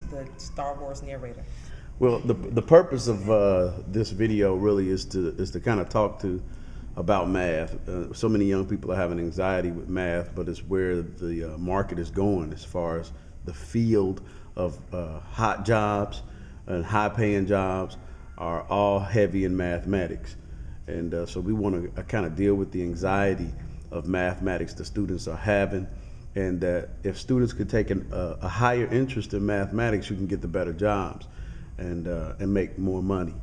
the Star Wars narrator. Well, the purpose of this video really is to kind of talk about math. So many young people are having anxiety with math, but it's where the market is going as far as the field of hot jobs and high-paying jobs are all heavy in mathematics. And so we want to kind of deal with the anxiety of mathematics the students are having, and that if students could take a higher interest in mathematics, you can get the better jobs and make more money.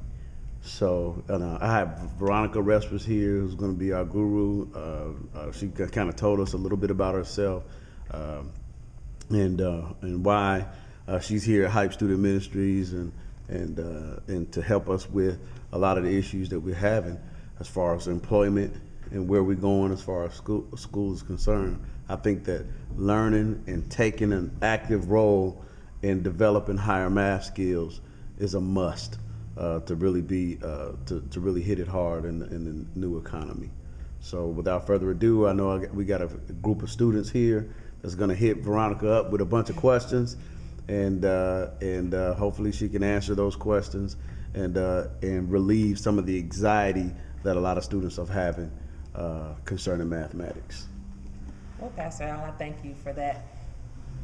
So I have Veronica Respers here, who's going to be our guru. She kind of told us a little bit about herself and why she's here at Hype Student Ministries and to help us with a lot of the issues that we're having as far as employment and where we're going as far as school is concerned. I think that learning and taking an active role in developing higher math skills is a must to really be to really hit it hard in the new economy. So without further ado, I know we got a group of students here that's going to hit Veronica up with a bunch of questions, and hopefully she can answer those questions and relieve some of the anxiety that a lot of students are having concerning mathematics. Well, Pastor Al, I thank you for that.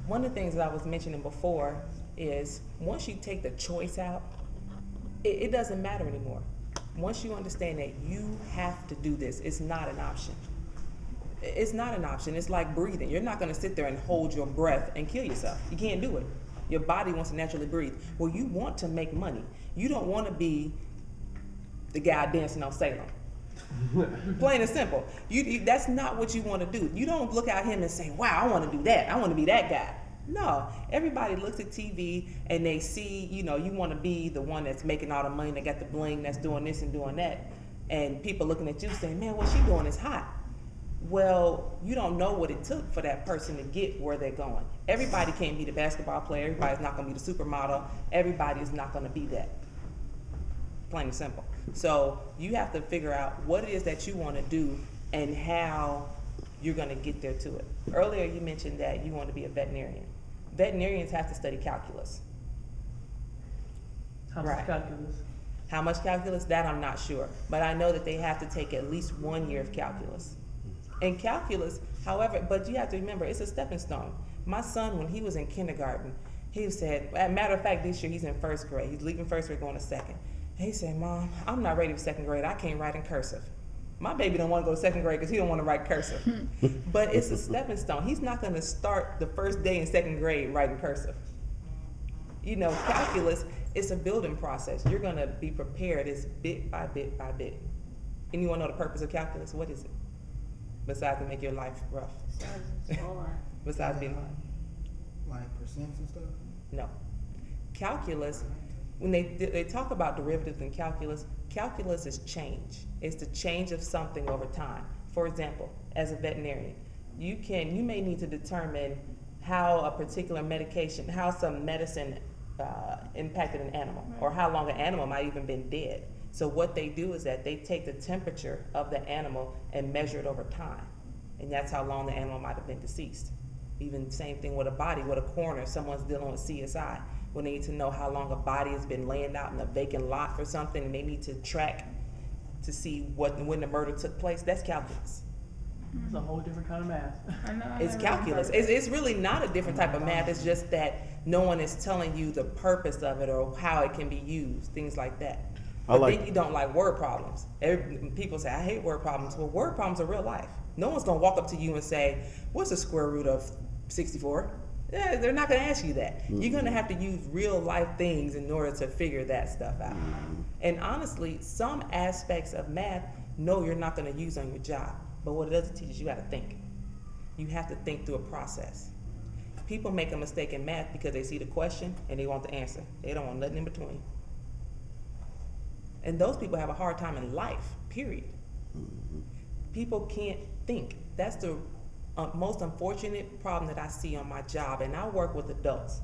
One of the things that I was mentioning before is once you take the choice out, it doesn't matter anymore. Once you understand that you have to do this, it's not an option. It's not an option. It's like breathing. You're not going to sit there and hold your breath and kill yourself. You can't do it. Your body wants to naturally breathe. Well, you want to make money. You don't want to be the guy dancing on Salem. Plain and simple. That's not what you want to do. You don't look at him and say, wow, I want to do that. I want to be that guy. No, everybody looks at TV and they see, you want to be the one that's making all the money, that got the bling, that's doing this and doing that. And people looking at you saying, man, what she doing is hot. Well, you don't know what it took for that person to get where they're going. Everybody can't be the basketball player. Everybody's not going to be the supermodel. Everybody is not going to be that. Plain and simple. So you have to figure out what it is that you want to do and how you're going to get there to it. Earlier you mentioned that you want to be a veterinarian. Veterinarians have to study calculus. How much calculus? How much calculus? That I'm not sure. But I know that they have to take at least 1 year of calculus. And calculus, however, but you have to remember, it's a stepping stone. My son, when he was in kindergarten, he said, as a matter of fact, this year he's in first grade. He's leaving first grade, going to second. And he said, Mom, I'm not ready for second grade. I can't write in cursive. My baby don't want to go to second grade because he don't want to write cursive. But it's a stepping stone. He's not going to start the first day in second grade writing cursive. Calculus, it's a building process. You're going to be prepared. It's bit by bit by bit. And you want to know the purpose of calculus? What is it? Besides to make your life rough. Besides being hard. Like percents and stuff? No. Calculus, when they talk about derivatives in calculus, calculus is change. It's the change of something over time. For example, as a veterinarian, you may need to determine how a particular medication, how some medicine impacted an animal, or how long an animal might even been dead. So what they do is that they take the temperature of the animal and measure it over time. And that's how long the animal might have been deceased. Even same thing with a body, with a coroner, someone's dealing with CSI. When they need to know how long a body has been laying out in a vacant lot for something, and they need to track to see when the murder took place, that's calculus. It's a whole different kind of math. I know. It's calculus. It's really not a different type of math. It's just that no one is telling you the purpose of it or how it can be used, things like that. But then you don't like word problems. People say, I hate word problems. Well, word problems are real life. No one's going to walk up to you and say, what's the square root of 64? Yeah, they're not going to ask you that. Mm-hmm. You're going to have to use real life things in order to figure that stuff out. Mm-hmm. And honestly, some aspects of math, no, you're not going to use on your job. But what it does teach you got to think. You have to think through a process. People make a mistake in math because they see the question and they want the answer. They don't want nothing in between. And those people have a hard time in life, period. Mm-hmm. People can't think. That's the most unfortunate problem that I see on my job. And I work with adults.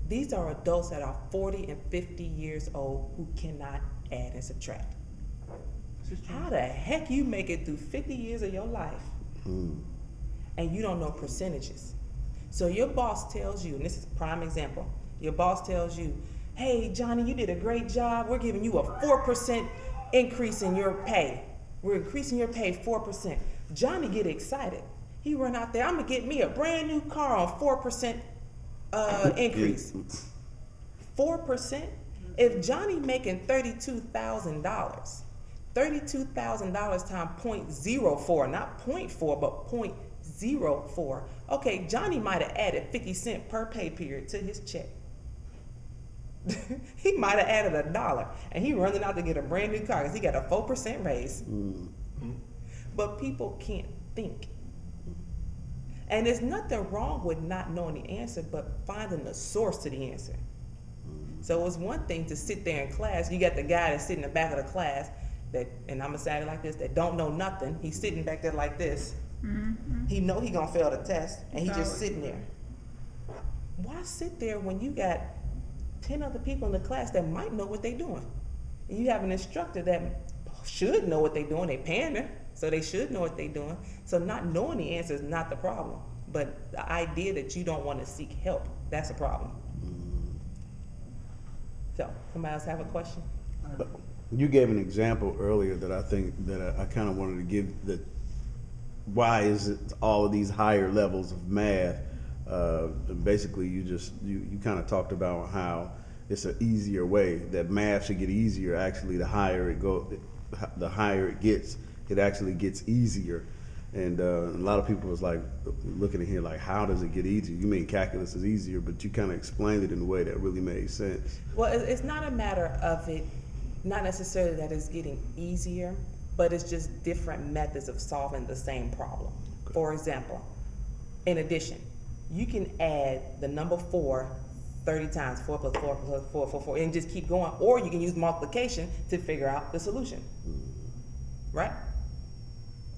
These are adults that are 40 and 50 years old who cannot add and subtract. How the heck you make it through 50 years of your life and you don't know percentages? So your boss tells you, and this is a prime example, Your boss tells you, hey, Johnny, you did a great job. We're giving you a 4% increase in your pay. We're increasing your pay 4%. Johnny get excited. He run out there, I'm gonna get me a brand new car on 4% increase. 4%? If Johnny making $32,000, $32,000 times 0.04, not 0.4, but 0.04. Okay, Johnny might have added 50 cents per pay period to his check. He might have added $1, and he running out to get a brand new car because he got a 4% raise. But people can't think. And there's nothing wrong with not knowing the answer, but finding the source to the answer. So it's one thing to sit there in class. You got the guy that's sitting in the back of the class that, and I'm gonna say it like this, that don't know nothing. He's sitting back there like this. He know he gonna fail the test, and he just sitting there. Why sit there when you got 10 other people in the class that might know what they're doing? And you have an instructor that should know what they're doing. They pander, so they should know what they're doing. So not knowing the answer is not the problem, but the idea that you don't want to seek help, that's a problem. So, somebody else have a question? You gave an example earlier that I think that I kind of wanted to give, that why is it all of these higher levels of math? Basically, you kind of talked about how it's an easier way, that math should get easier. Actually, the higher it gets, it actually gets easier. And a lot of people was like looking at here like, how does it get easier? You mean calculus is easier, but you kind of explained it in a way that really made sense. Well, it's not a matter of it, not necessarily that it's getting easier, but it's just different methods of solving the same problem. Okay. For example, in addition, you can add the number 4 30 times, 4 plus 4 plus 4, 4, 4, and just keep going. Or you can use multiplication to figure out the solution, right?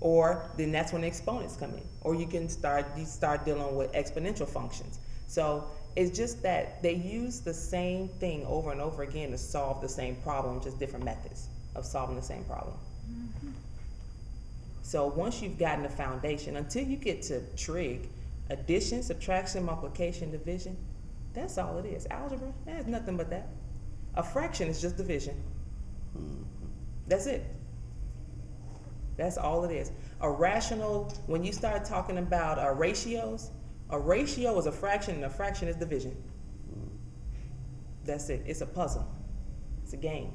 Or then that's when the exponents come in. Or you can start dealing with exponential functions. So it's just that they use the same thing over and over again to solve the same problem, just different methods of solving the same problem. So once you've gotten the foundation, until you get to trig, addition, subtraction, multiplication, division, that's all it is. Algebra, that's nothing but that. A fraction is just division. That's it. That's all it is. A rational, when you start talking about ratios, a ratio is a fraction and a fraction is division. That's it. It's a puzzle. It's a game.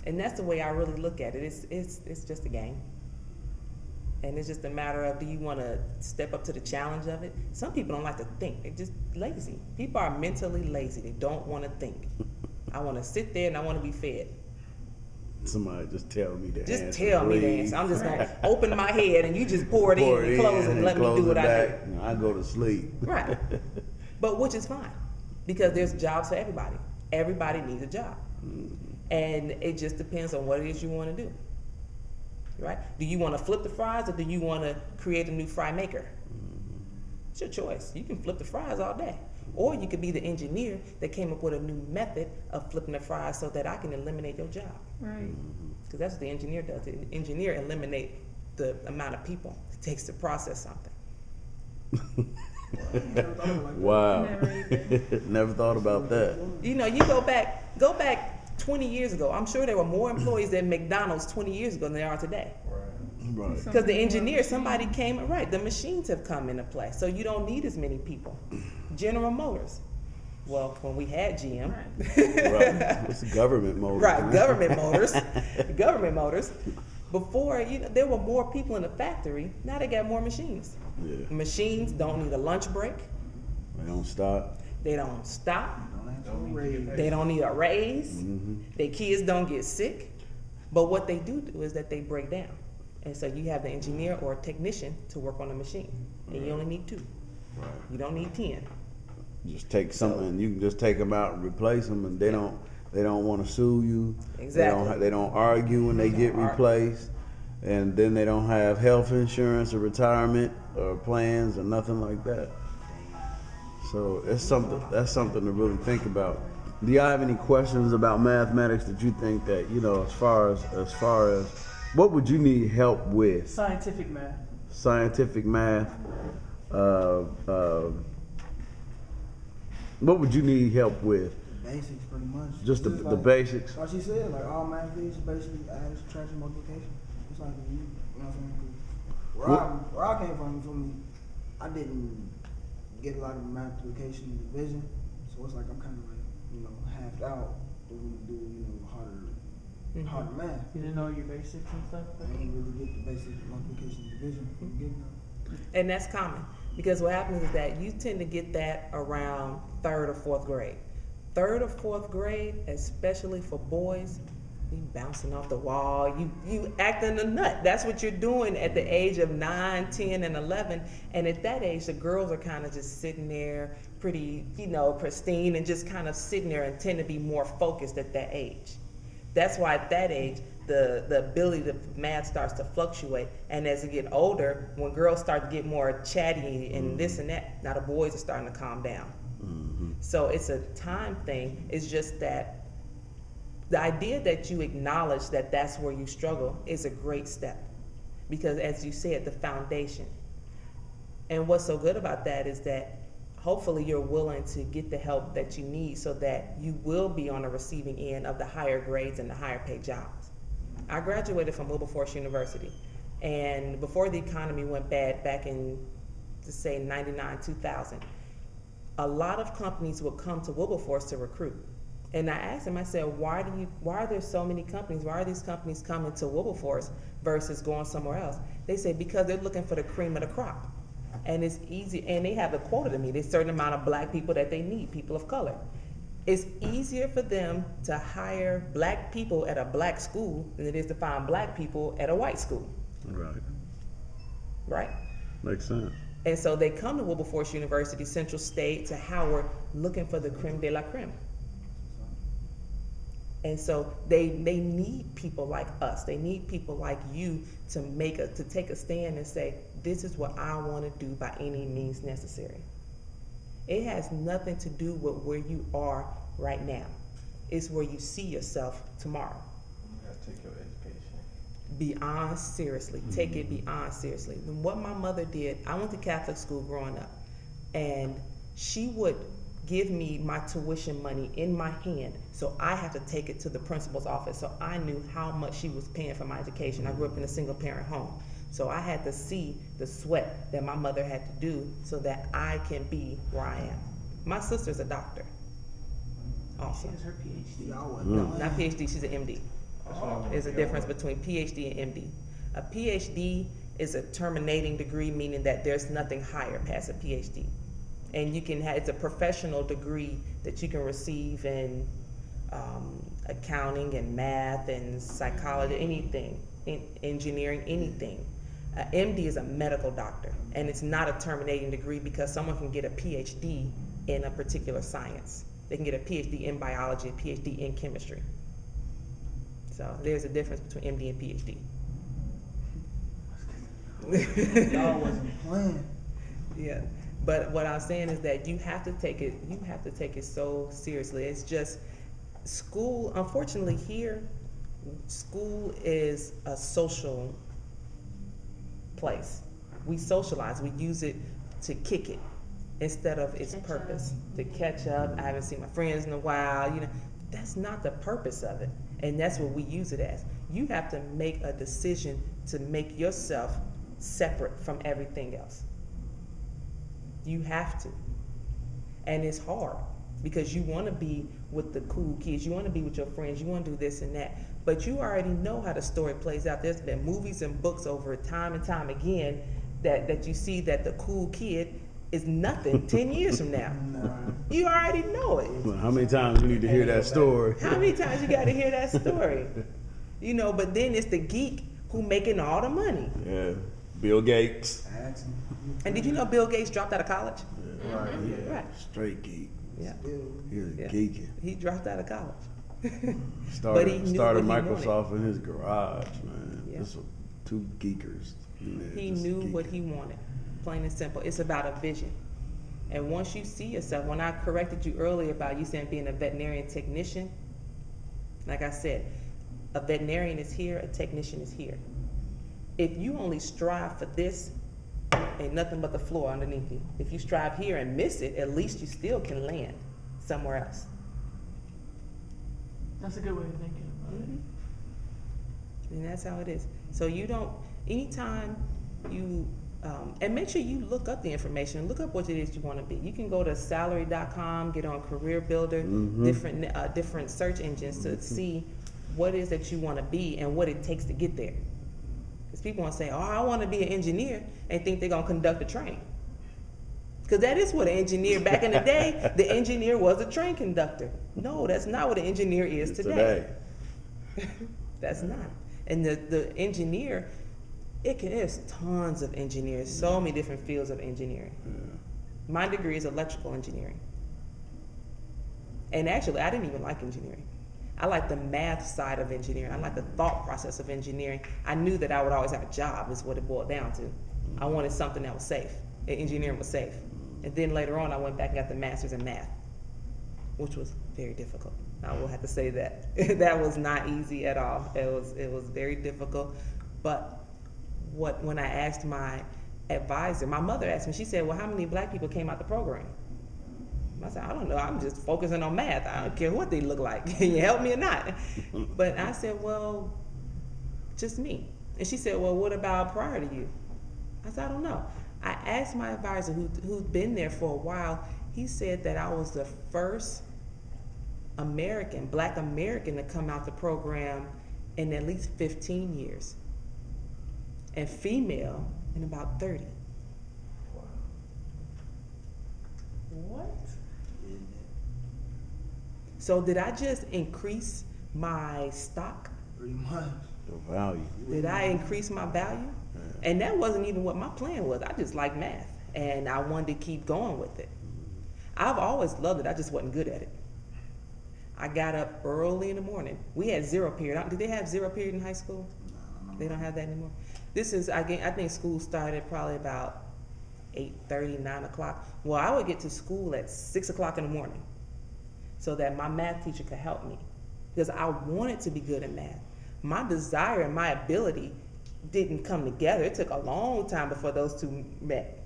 And that's the way I really look at it. It's just a game. And it's just a matter of, do you want to step up to the challenge of it? Some people don't like to think. They're just lazy. People are mentally lazy. They don't want to think. I want to sit there and I want to be fed. Somebody just tell me the answer. Just tell me the answer. I'm just going to open my head and you just pour it in and close it and let me do what I do. I go to sleep. Right. But which is fine, because there's jobs for everybody. Everybody needs a job. And it just depends on what it is you want to do. Right? Do you want to flip the fries, or do you want to create a new fry maker? It's your choice. You can flip the fries all day. Or you could be the engineer that came up with a new method of flipping the fries so that I can eliminate your job. Right. Because that's what the engineer does. The engineer eliminates the amount of people it takes to process something. Wow. Never thought about that. You know, you go back 20 years ago. I'm sure there were more employees at McDonald's 20 years ago than there are today. Right. Because the engineer, somebody came, right, the machines have come into play. So you don't need as many people. General Motors. Well, when we had GM. Right. It's government motors. Right, government motors. Government motors. Before, you know, there were more people in the factory. Now they got more machines. Yeah. Machines don't need a lunch break. They don't stop. They don't stop. Raise. They don't need a raise. Their kids don't get sick. But what they do is that they break down. And so you have the engineer or a technician to work on the machine. And you only need 2. Right. You don't need 10. Just take something, you can just take them out and replace them, and they don't want to sue you. Exactly. They don't argue when they get replaced, and then they don't have health insurance or retirement or plans or nothing like that. So that's something to really think about. Do y'all have any questions about mathematics that you think that, you know, as far as what would you need help with? Scientific math. Scientific math. What would you need help with? Basics, pretty much. Just the It's basics? Like she said, like all math is basically added, subtraction, multiplication. It's like you know what I'm saying? 'Cause where I came from, you feel me? I didn't get a lot of multiplication and division, so it's like I'm kind of like halved out when we do harder math. You didn't know your basics and stuff? I didn't really get the basic multiplication and division from the get-go. And that's common because what happens is that you tend to get that around 3rd or 4th grade. 3rd or 4th grade, especially for boys, you bouncing off the wall, you acting a nut. That's what you're doing at the age of 9, 10, and 11. And at that age, the girls are kind of just sitting there pretty, pristine and just kind of sitting there and tend to be more focused at that age. That's why at that age, the ability to math starts to fluctuate. And as you get older, when girls start to get more chatty and this and that, now the boys are starting to calm down. So it's a time thing. It's just that the idea that you acknowledge that that's where you struggle is a great step. Because as you said, the foundation. And what's so good about that is that hopefully you're willing to get the help that you need so that you will be on the receiving end of the higher grades and the higher paid jobs. I graduated from Wilberforce University, and before the economy went bad back in, say, 99, 2000, a lot of companies would come to Wilberforce to recruit. And I asked them, I said, why are there so many companies? Why are these companies coming to Wilberforce versus going somewhere else? They said, because they're looking for the cream of the crop. And it's easy, and they have a quota to me. There's a certain amount of black people that they need, people of color. It's easier for them to hire black people at a black school than it is to find black people at a white school. Right. Right? Makes sense. And so they come to Wilberforce University, Central State, to Howard, looking for the creme de la creme. And so they need people like us. They need people like you to take a stand and say, this is what I want to do by any means necessary. It has nothing to do with where you are right now. It's where you see yourself tomorrow. You gotta take your education Beyond seriously. Take it beyond seriously. And what my mother did, I went to Catholic school growing up, and she would give me my tuition money in my hand, so I had to take it to the principal's office, so I knew how much she was paying for my education. I grew up in a single parent home, so I had to see the sweat that my mother had to do so that I can be where I am. My sister's a doctor also. She has her PhD. No, not PhD, she's an MD. There's a difference between PhD and MD. A PhD is a terminating degree, meaning that there's nothing higher past a PhD. And you can have, it's a professional degree that you can receive in accounting and math and psychology, anything, in engineering, anything. MD is a medical doctor, and it's not a terminating degree because someone can get a PhD in a particular science. They can get a PhD in biology, a PhD in chemistry. So there's a difference between MD and PhD. Y'all wasn't playing. Yeah. But what I'm saying is that you have to take it so seriously. It's just school, unfortunately here, school is a social place. We socialize, we use it to kick it instead of its purpose. To catch up. I haven't seen my friends in a while, that's not the purpose of it. And that's what we use it as. You have to make a decision to make yourself separate from everything else. You have to. And it's hard because you want to be with the cool kids. You want to be with your friends. You want to do this and that. But you already know how the story plays out. There's been movies and books over time and time again that you see that the cool kid is nothing 10 years from now. You already know it. Well, how many times you need to hear that story? How many times you got to hear that story? But then it's the geek who making all the money. Yeah, Bill Gates. And did you know Bill Gates dropped out of college? Yeah. Right. Straight geek. Yeah. He was Yeah. geeking. He dropped out of college. Started But he knew what he Microsoft in his garage, man. Yeah. Just two geekers. He just knew geeking. what he wanted, plain and simple. It's about a vision. And once you see yourself, when I corrected you earlier about you saying being a veterinarian technician, like I said, a veterinarian is here, a technician is here. If you only strive for this, ain't nothing but the floor underneath you. If you strive here and miss it, at least you still can land. somewhere else. That's a good way of thinking about it. And that's how it is. So you don't, anytime you, and make sure you look up the information, look up what it is you want to be. You can go to salary.com, get on Career Builder, different search engines to see what it is that you want to be and what it takes to get there. Because people want to say, oh, I want to be an engineer, and think they're going to conduct a train. Because that is what an engineer, back in the day, the engineer was a train conductor. No, that's not what an engineer is today. That's not. And the engineer, there's tons of engineers, so many different fields of engineering. My degree is electrical engineering. And actually, I didn't even like engineering. I like the math side of engineering. I like the thought process of engineering. I knew that I would always have a job, is what it boiled down to. I wanted something that was safe. Engineering was safe. And then later on, I went back and got the master's in math, which was very difficult. I will have to say that. That was not easy at all. It was very difficult. But when I asked my advisor, my mother asked me, she said, well, how many black people came out the program? I said, I don't know. I'm just focusing on math. I don't care what they look like. Can you help me or not? But I said, well, just me. And she said, well, what about prior to you? I said, I don't know. I asked my advisor who'd been there for a while. He said that I was the first Black American to come out the program in at least 15 years. And female in about 30. Wow. What? So did I just increase my stock? Pretty much. The value. Did I increase my value? And that wasn't even what my plan was. I just like math, and I wanted to keep going with it. I've always loved it. I just wasn't good at it. I got up early in the morning. We had zero period. Did they have zero period in high school? They don't have that anymore. This is, I think school started probably about 8:30, 9 o'clock. Well, I would get to school at 6 o'clock in the morning so that my math teacher could help me, because I wanted to be good at math. My desire and my ability didn't come together. It took a long time before those two met.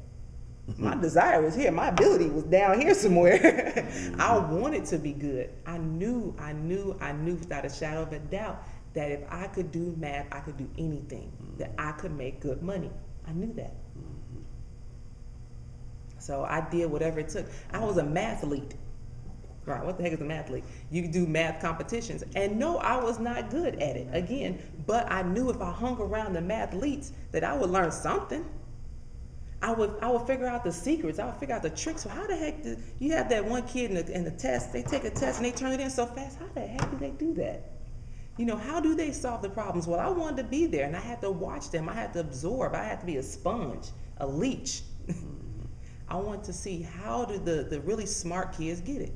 My desire was here. My ability was down here somewhere. I wanted to be good. I knew without a shadow of a doubt that if I could do math, I could do anything, that I could make good money. I knew that. So I did whatever it took. I was a mathlete. Right, what the heck is a mathlete? You do math competitions. And no, I was not good at it, again, but I knew if I hung around the mathletes that I would learn something. I would figure out the secrets. I would figure out the tricks. So how the heck do you have that one kid in the test, they take a test and they turn it in so fast? How the heck do they do that? You know, how do they solve the problems? Well, I wanted to be there, and I had to watch them. I had to absorb. I had to be a sponge, a leech. I want to see, how do the really smart kids get it?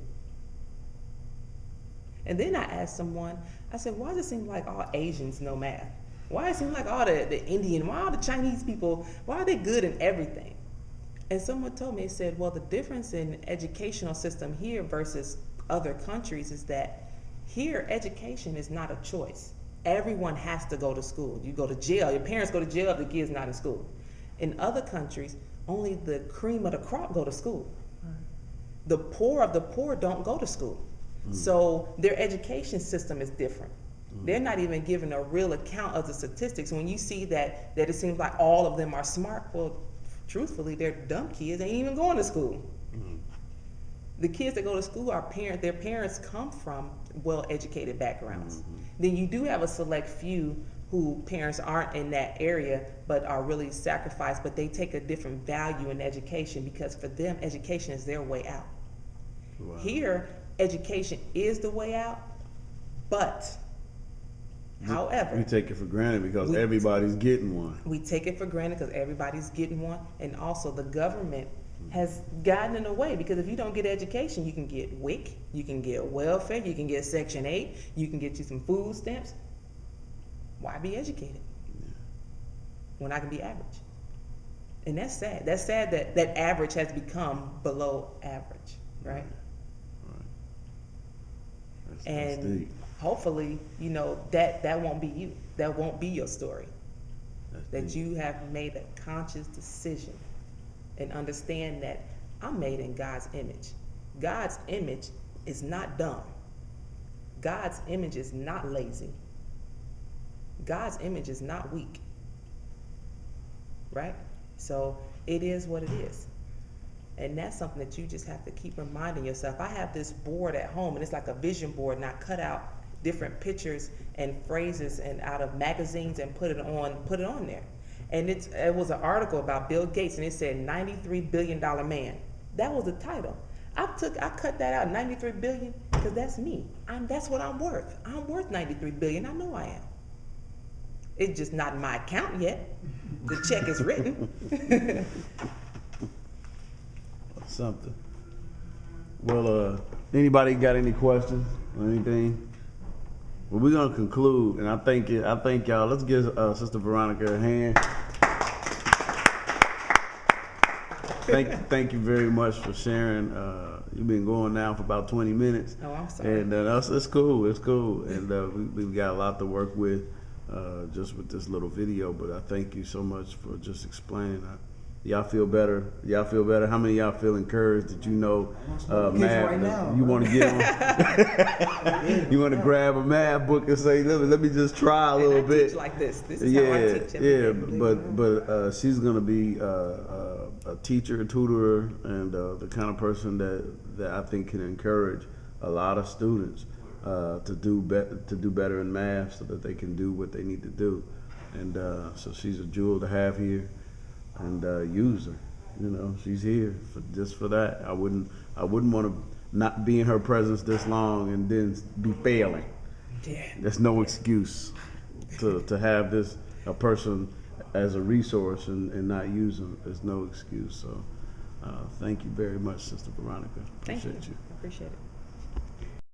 And then I asked someone, I said, why does it seem like all Asians know math? Why does it seem like all the Indian, why all the Chinese people, why are they good in everything? And someone told me, they said, well, the difference in educational system here versus other countries is that here, education is not a choice. Everyone has to go to school. You go to jail, your parents go to jail if the kid's not in school. In other countries, only the cream of the crop go to school. The poor of the poor don't go to school. So their education system is different. They're not even given a real account of the statistics. When you see that it seems like all of them are smart, well, truthfully, they're dumb kids. They ain't even going to school. The kids that go to school their parents come from well-educated backgrounds. Then you do have a select few who parents aren't in that area but are really sacrificed, but they take a different value in education because for them, education is their way out. Wow. Here, education is the way out, but however, we take it for granted because everybody's getting one. we take it for granted because everybody's getting one, and also the government has gotten in the way, because if you don't get education, you can get WIC, you can get welfare, you can get Section 8, you can get you some food stamps. Why be educated when I can be average? And that's sad. That's sad that average has become below average, right? That's deep. Hopefully, you know, that won't be you. That won't be your story. That's deep. You have made a conscious decision and understand that I'm made in God's image. God's image is not dumb. God's image is not lazy. God's image is not weak. Right? So it is what it is. And that's something that you just have to keep reminding yourself. I have this board at home, and it's like a vision board, and I cut out different pictures and phrases and out of magazines and put it on there. And it was an article about Bill Gates, and it said $93 billion man. That was the title. I cut that out, 93 billion, because that's me. That's what I'm worth. I'm worth 93 billion. I know I am. It's just not in my account yet. The check is written. Something. Well, anybody got any questions or anything? Well, we're gonna conclude, and I thank y'all. Let's give Sister Veronica a hand. Thank you very much for sharing. You've been going now for about 20 minutes. Oh, I'm sorry. And it's cool. And we've got a lot to work with just with this little video. But I thank you so much for just explaining. Y'all feel better? Y'all feel better? How many of y'all feel encouraged that you know math? Right now, you want to get on? You want to grab a math book and say, let me just try a little bit. Teach like this. This is how I teach everything. But she's gonna be a teacher, a tutor, and the kind of person that I think can encourage a lot of students to do better in math, so that they can do what they need to do. And so she's a jewel to have here. And use her, you know. She's here just for that. I wouldn't want to not be in her presence this long and then be failing. Yeah. There's no excuse to have a person as a resource and not use them. There's no excuse. So thank you very much, Sister Veronica. Thank you. Appreciate you. I appreciate it.